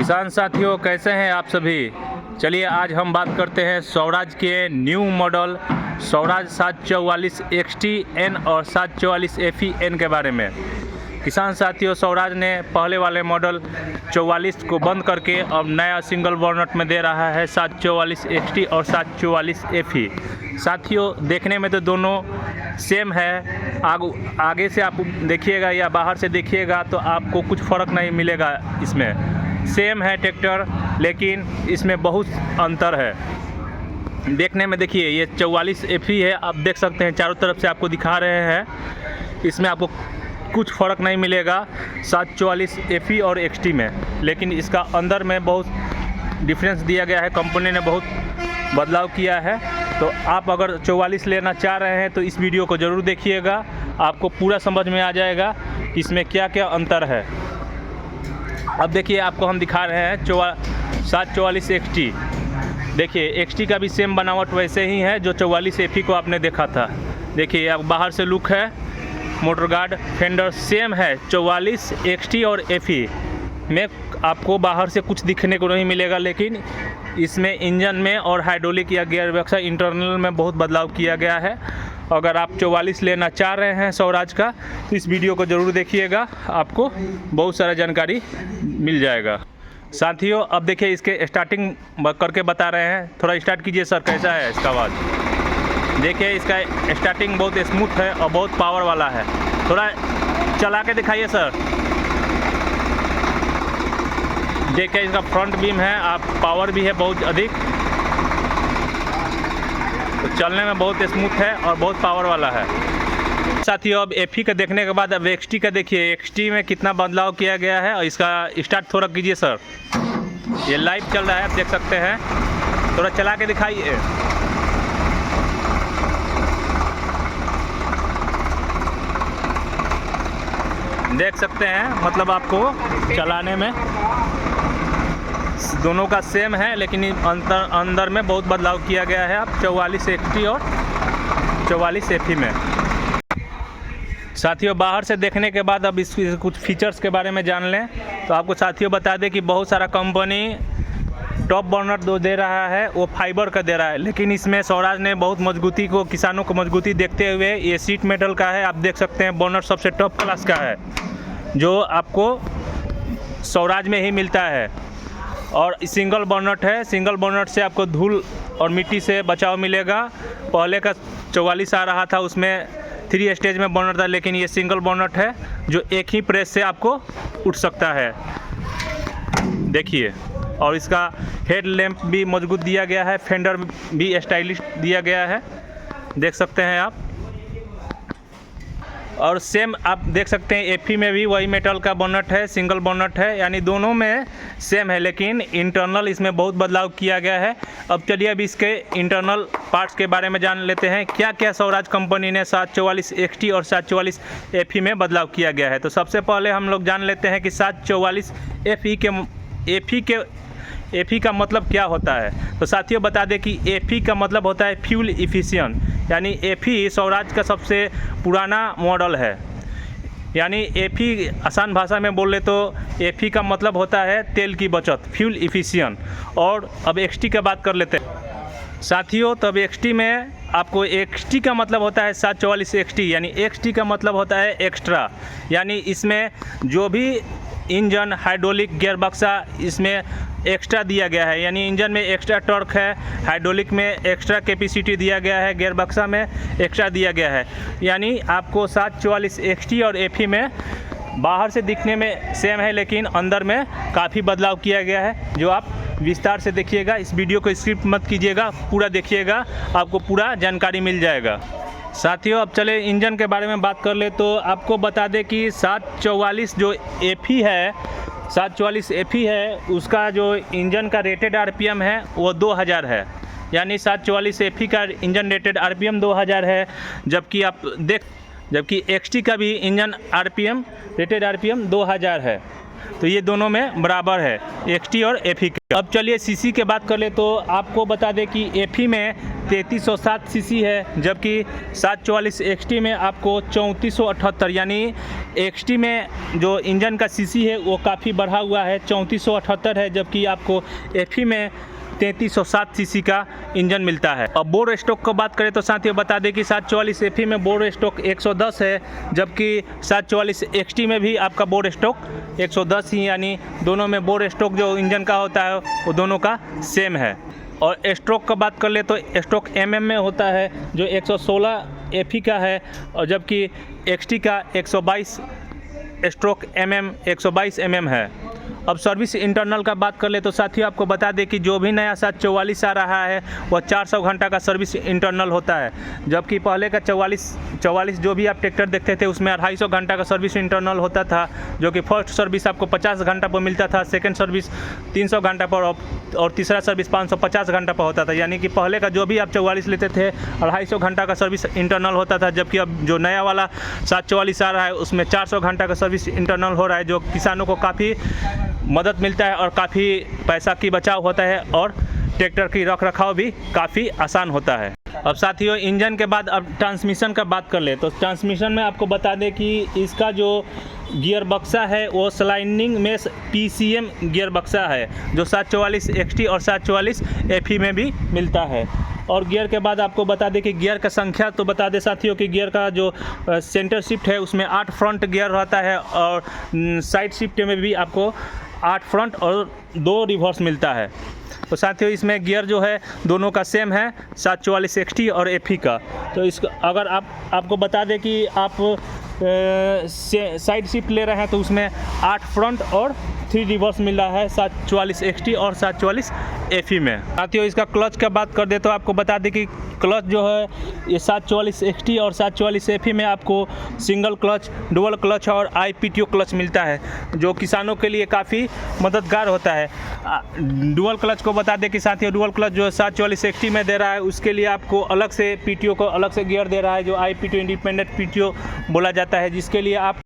किसान साथियों, कैसे हैं आप सभी। चलिए आज हम बात करते हैं स्वराज के न्यू मॉडल स्वराज 744 XT-N और 744 FE-N के बारे में। किसान साथियों, स्वराज ने पहले वाले मॉडल 44 को बंद करके अब नया सिंगल बर्नट में दे रहा है 744 XT और 744 FE। साथियों, देखने में तो दोनों सेम है। आगे से आप देखिएगा या बाहर से देखिएगा तो आपको कुछ फ़र्क नहीं मिलेगा। इसमें सेम है ट्रैक्टर, लेकिन इसमें बहुत अंतर है। देखने में देखिए, ये 44 FE है, आप देख सकते हैं चारों तरफ से आपको दिखा रहे हैं। इसमें आपको कुछ फ़र्क नहीं मिलेगा 744 FE और XT में, लेकिन इसका अंदर में बहुत डिफरेंस दिया गया है। कंपनी ने बहुत बदलाव किया है। तो आप अगर 44 लेना चाह रहे हैं तो इस वीडियो को ज़रूर देखिएगा, आपको पूरा समझ में आ जाएगा कि इसमें क्या क्या अंतर है। अब देखिए, आपको हम दिखा रहे हैं 744 XT। देखिए, XT का भी सेम बनावट वैसे ही है जो 44 FE को आपने देखा था। देखिए, अब बाहर से लुक है, मोटर गार्ड फेंडर सेम है। 44 XT और FE में आपको बाहर से कुछ दिखने को नहीं मिलेगा, लेकिन इसमें इंजन में और हाइड्रोलिक या गियर बक्सा इंटरनल में बहुत बदलाव किया गया है। अगर आप 44 लेना चाह रहे हैं स्वराज का तो इस वीडियो को ज़रूर देखिएगा, आपको बहुत सारा जानकारी मिल जाएगा। साथियों, अब देखिए, इसके स्टार्टिंग करके बता रहे हैं। थोड़ा स्टार्ट कीजिए सर, कैसा है इसका आवाज़। देखिए, इसका स्टार्टिंग बहुत स्मूथ है और बहुत पावर वाला है। थोड़ा चला के दिखाइए सर। देखिए, इसका फ्रंट बीम है, आप पावर भी है बहुत अधिक, तो चलने में बहुत स्मूथ है और बहुत पावर वाला है। साथियों, अब FE का देखने के बाद अब XT का देखिए। XT में कितना बदलाव किया गया है और इसका स्टार्ट थोड़ा कीजिए सर। ये लाइव चल रहा है, आप देख सकते हैं। थोड़ा चला के दिखाइए। देख सकते हैं, मतलब आपको चलाने में दोनों का सेम है, लेकिन अंदर में बहुत बदलाव किया गया है। आप 44 XT और 44 FE में। साथियों, बाहर से देखने के बाद अब इस कुछ फीचर्स के बारे में जान लें तो आपको साथियों बता दें कि बहुत सारा कंपनी टॉप बर्नर जो दे रहा है वो फाइबर का दे रहा है, लेकिन इसमें स्वराज ने बहुत मजबूती को, किसानों को मजबूती देखते हुए ये सीट मेटल का है। आप देख सकते हैं, बर्नर सबसे टॉप क्लास का है जो आपको स्वराज में ही मिलता है। और सिंगल बर्नट है। सिंगल बर्नट से आपको धूल और मिट्टी से बचाव मिलेगा। पहले का 44 आ रहा था, उसमें 3 स्टेज में बर्नट था, लेकिन ये सिंगल बर्नट है जो एक ही प्रेस से आपको उठ सकता है। देखिए, और इसका हेड लैंप भी मजबूत दिया गया है, फेंडर भी स्टाइलिश दिया गया है, देख सकते हैं आप। और सेम आप देख सकते हैं FE में भी वही मेटल का बर्नट है, सिंगल बर्नट है, यानी दोनों में सेम है, लेकिन इंटरनल इसमें बहुत बदलाव किया गया है। अब चलिए अब इसके इंटरनल पार्ट्स के बारे में जान लेते हैं, क्या क्या स्वराज कंपनी ने 744 XT और 744 FE में बदलाव किया गया है। तो सबसे पहले हम लोग जान लेते हैं कि 744 FE का मतलब क्या होता है। तो साथियों बता दें कि FE का मतलब होता है फ्यूल इफिशिएंट, यानी FE स्वराज का सबसे पुराना मॉडल है। यानी FE आसान भाषा में बोले तो FE का मतलब होता है तेल की बचत, फ्यूल इफिशिएंट। और अब XT का बात कर लेते हैं साथियों। तब XT में आपको XT का मतलब होता है 744 XT, यानी XT का मतलब होता है एक्स्ट्रा, यानी इसमें जो भी इंजन, हाइड्रोलिक, गियर बक्सा इसमें एक्स्ट्रा दिया गया है। यानी इंजन में एक्स्ट्रा टॉर्क है, हाइड्रोलिक में एक्स्ट्रा कैपेसिटी दिया गया है, गियर बक्सा में एक्स्ट्रा दिया गया है। यानी आपको 744 XT और FE में बाहर से दिखने में सेम है, लेकिन अंदर में काफ़ी बदलाव किया गया है, जो आप विस्तार से देखिएगा। इस वीडियो को स्किप मत कीजिएगा, पूरा देखिएगा, आपको पूरा जानकारी मिल जाएगा। साथियों, अब चले इंजन के बारे में बात कर ले तो आपको बता दें कि 744 जो FE है, 744 FE है, उसका जो इंजन का रेटेड RPM है वो 2000 है। यानी 744 FE का इंजन रेटेड RPM 2000 है, जबकि XT का भी इंजन रेटेड RPM 2000 है। तो ये दोनों में बराबर है XT और FE के। अब चलिए सीसी के बात कर ले तो आपको बता दें कि FE में 3307 सीसी है, जबकि 744 XT में आपको 3478, यानी XT में जो इंजन का सीसी है वो काफ़ी बढ़ा हुआ है, 3478 है, जबकि आपको FE में 3307 सीसी का इंजन मिलता है। अब बोर स्टॉक की बात करें तो साथियों बता दें कि 744 FE में बोर स्टॉक 110 है, जबकि 744 XT में भी आपका बोर स्टॉक 110 ही, यानी दोनों में बोर स्टॉक जो इंजन का होता है वो दोनों का सेम है। और स्ट्रोक का बात कर ले तो स्ट्रोक mm में होता है जो 116 FE का है, और जबकि XT का 122 स्ट्रोक mm है। अब सर्विस इंटरनल का बात कर ले तो साथियों आपको बता दें कि जो भी नया 744 आ रहा है वह 400 घंटा का सर्विस इंटरनल होता है, जबकि पहले का 44 जो भी आप ट्रैक्टर देखते थे उसमें 250 घंटा का सर्विस इंटरनल होता था, जो कि फर्स्ट सर्विस आपको 50 घंटा पर मिलता था, सेकंड सर्विस 300 घंटा पर और तीसरा सर्विस 550 घंटा पर होता था। यानी कि पहले का जो भी आप 44 लेते थे 250 घंटा का सर्विस इंटरनल होता था, जबकि अब जो नया वाला 744 आ रहा है उसमें 400 घंटा का सर्विस इंटरनल हो रहा है, जो किसानों को काफ़ी मदद मिलता है और काफ़ी पैसा की बचाव होता है और ट्रैक्टर की रख रखाव भी काफ़ी आसान होता है। अब साथियों इंजन के बाद अब ट्रांसमिशन का बात कर ले तो ट्रांसमिशन में आपको बता दें कि इसका जो गियर बक्सा है वो स्लाइडिंग मेश PCM गियर बक्सा है, जो 744 XT और 744 FE में भी मिलता है। और गियर के बाद आपको बता दें कि गियर का संख्या तो बता दें साथियों कि गियर का जो सेंटर शिफ्ट है उसमें 8 फ्रंट गियर रहता है, और साइड शिफ्ट में भी आपको 8 फ्रंट और 2 रिवर्स मिलता है। तो साथियों इसमें गियर जो है दोनों का सेम है, 744 XT और FE का। तो इसको अगर आपको बता दें कि आप साइड शिफ्ट ले रहे हैं तो उसमें 8 फ्रंट और 3 रिवर्स मिल रहा है 744 XT और 744 FE में। साथियों इसका क्लच का बात कर दे तो आपको बता दें कि क्लच जो है ये 744 XT और 744 FE में आपको सिंगल क्लच, डुअल क्लच और IPTO क्लच मिलता है, जो किसानों के लिए काफ़ी मददगार होता है। डुअल क्लच को बता दें कि साथियों डुअल क्लच जो 744 XT में दे रहा है उसके लिए आपको अलग से PTO को अलग से गियर दे रहा है, जो IPTO इंडिपेंडेंट PTO बोला जाता है, जिसके लिए आप